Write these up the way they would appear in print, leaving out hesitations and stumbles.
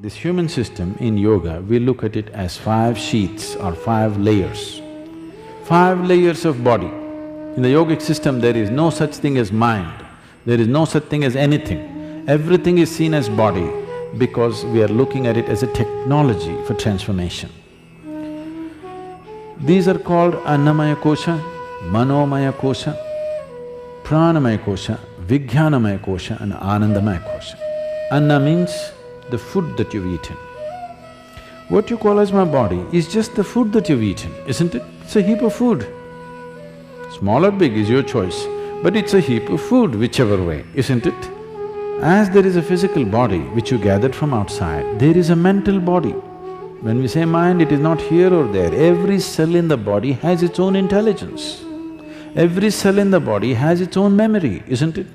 This human system in yoga, we look at it as 5 sheaths or 5 layers. 5 layers of body. In the yogic system, there is no such thing as mind, there is no such thing as anything. Everything is seen as body because we are looking at it as a technology for transformation. These are called Annamaya Kosha, Manomaya Kosha, Pranamaya Kosha, Vijnanamaya Kosha and Anandamaya Kosha. Anna means the food that you've eaten. What you call as my body is just the food that you've eaten, isn't it? It's a heap of food. Small or big is your choice, but it's a heap of food whichever way, isn't it? As there is a physical body which you gathered from outside, there is a mental body. When we say mind, it is not here or there. Every cell in the body has its own intelligence. Every cell in the body has its own memory, isn't it?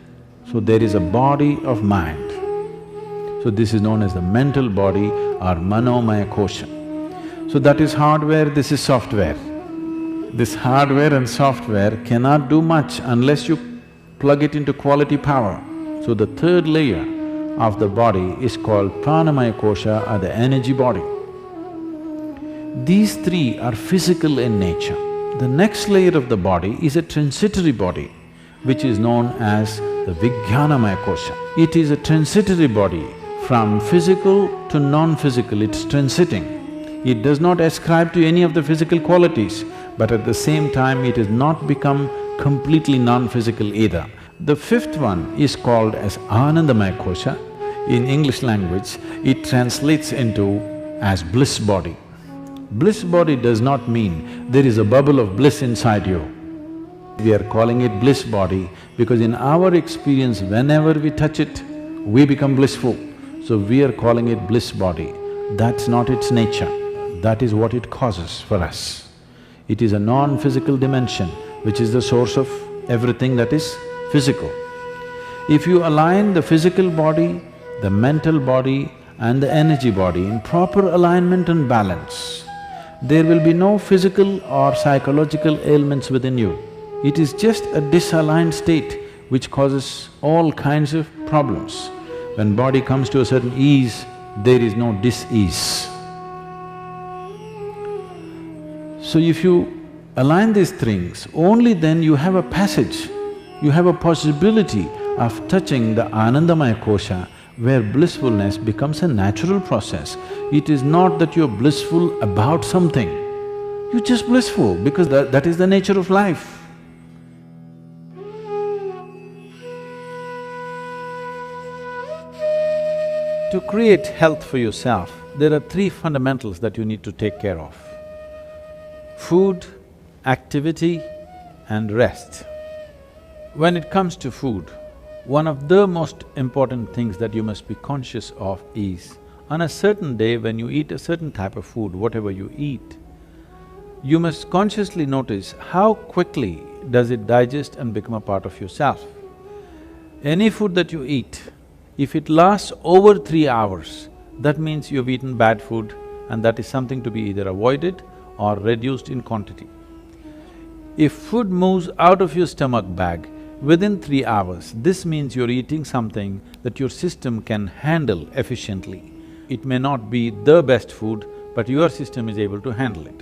So there is a body of mind. So this is known as the mental body or Manomaya Kosha. So that is hardware, this is software. This hardware and software cannot do much unless you plug it into quality power. So the third layer of the body is called Pranamaya Kosha or the energy body. These three are physical in nature. The next layer of the body is a transitory body, which is known as the Vijnanamaya Kosha. It is a transitory body. From physical to non-physical, it's transiting. It does not ascribe to any of the physical qualities, but at the same time it has not become completely non-physical either. The fifth one is called as Anandamaya Kosha. In English language, it translates into as bliss body. Bliss body does not mean there is a bubble of bliss inside you. We are calling it bliss body because in our experience, whenever we touch it, we become blissful. So we are calling it bliss body. That's not its nature, that is what it causes for us. It is a non-physical dimension which is the source of everything that is physical. If you align the physical body, the mental body and the energy body in proper alignment and balance, there will be no physical or psychological ailments within you. It is just a disaligned state which causes all kinds of problems. When body comes to a certain ease, there is no dis-ease. So if you align these things, only then you have a passage, you have a possibility of touching the Anandamaya Kosha, where blissfulness becomes a natural process. It is not that you're blissful about something, you're just blissful because that is the nature of life. To create health for yourself, there are 3 fundamentals that you need to take care of: food, activity and rest. When it comes to food, one of the most important things that you must be conscious of is, on a certain day when you eat a certain type of food, whatever you eat, you must consciously notice how quickly does it digest and become a part of yourself. Any food that you eat, if it lasts over 3 hours, that means you've eaten bad food and that is something to be either avoided or reduced in quantity. If food moves out of your stomach bag within 3 hours, this means you're eating something that your system can handle efficiently. It may not be the best food, but your system is able to handle it.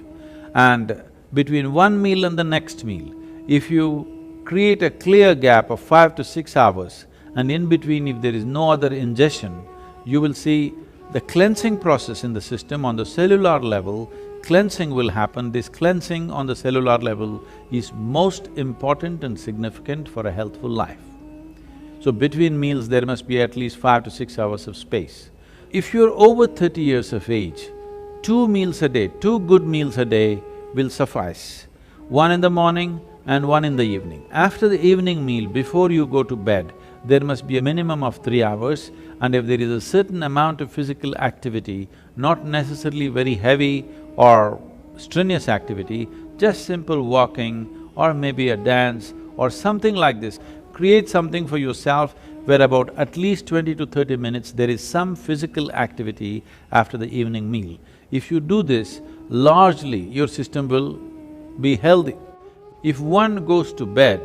And between one meal and the next meal, if you create a clear gap of 5 to 6 hours, and in between if there is no other ingestion, you will see the cleansing process in the system on the cellular level, cleansing will happen. This cleansing on the cellular level is most important and significant for a healthful life. So between meals there must be at least 5 to 6 hours of space. If you're over 30 years of age, 2 meals a day, 2 good meals a day will suffice. One in the morning and one in the evening. After the evening meal, before you go to bed, there must be a minimum of 3 hours, and if there is a certain amount of physical activity, not necessarily very heavy or strenuous activity, just simple walking or maybe a dance or something like this, create something for yourself where about at least 20 to 30 minutes there is some physical activity after the evening meal. If you do this, largely your system will be healthy. If one goes to bed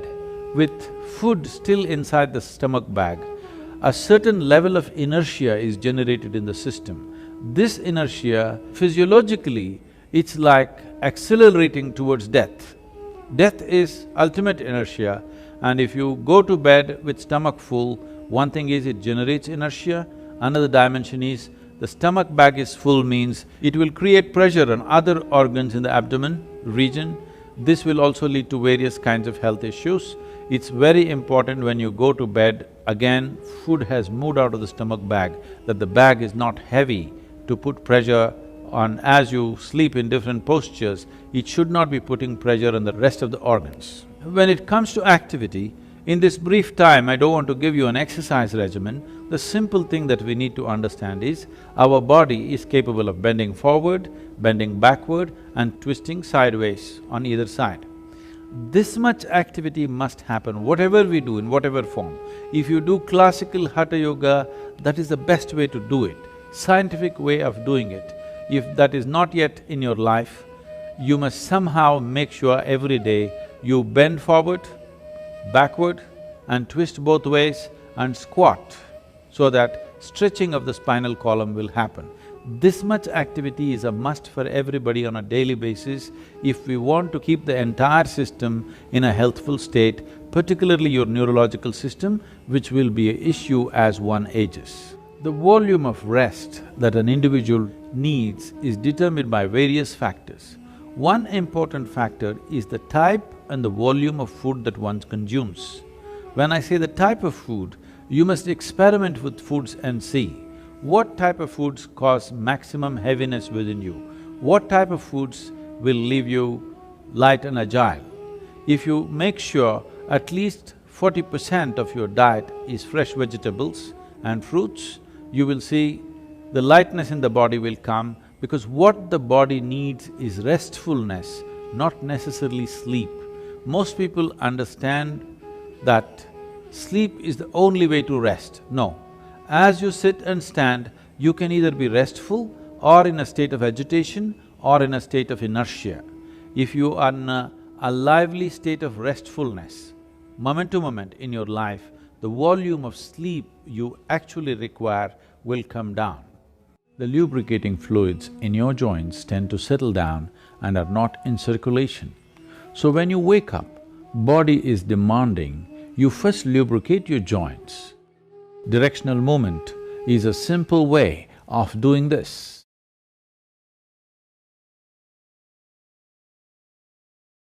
with food still inside the stomach bag, a certain level of inertia is generated in the system. This inertia, physiologically, it's like accelerating towards death. Death is ultimate inertia, and if you go to bed with stomach full, one thing is it generates inertia, another dimension is the stomach bag is full means it will create pressure on other organs in the abdomen region. This will also lead to various kinds of health issues. It's very important when you go to bed, again, food has moved out of the stomach bag, that the bag is not heavy to put pressure on. As you sleep in different postures, it should not be putting pressure on the rest of the organs. When it comes to activity, in this brief time, I don't want to give you an exercise regimen. The simple thing that we need to understand is, our body is capable of bending forward, bending backward and twisting sideways on either side. This much activity must happen, whatever we do, in whatever form. If you do classical Hatha Yoga, that is the best way to do it, scientific way of doing it. If that is not yet in your life, you must somehow make sure every day you bend forward, backward and twist both ways and squat, so that stretching of the spinal column will happen. This much activity is a must for everybody on a daily basis if we want to keep the entire system in a healthful state, particularly your neurological system, which will be an issue as one ages. The volume of rest that an individual needs is determined by various factors. One important factor is the type and the volume of food that one consumes. When I say the type of food, you must experiment with foods and see what type of foods cause maximum heaviness within you, what type of foods will leave you light and agile. If you make sure at least 40% of your diet is fresh vegetables and fruits, you will see the lightness in the body will come, because what the body needs is restfulness, not necessarily sleep. Most people understand that sleep is the only way to rest. No. As you sit and stand, you can either be restful or in a state of agitation or in a state of inertia. If you are in a lively state of restfulness, moment to moment in your life, the volume of sleep you actually require will come down. The lubricating fluids in your joints tend to settle down and are not in circulation. So when you wake up, body is demanding, you first lubricate your joints. Directional movement is a simple way of doing this.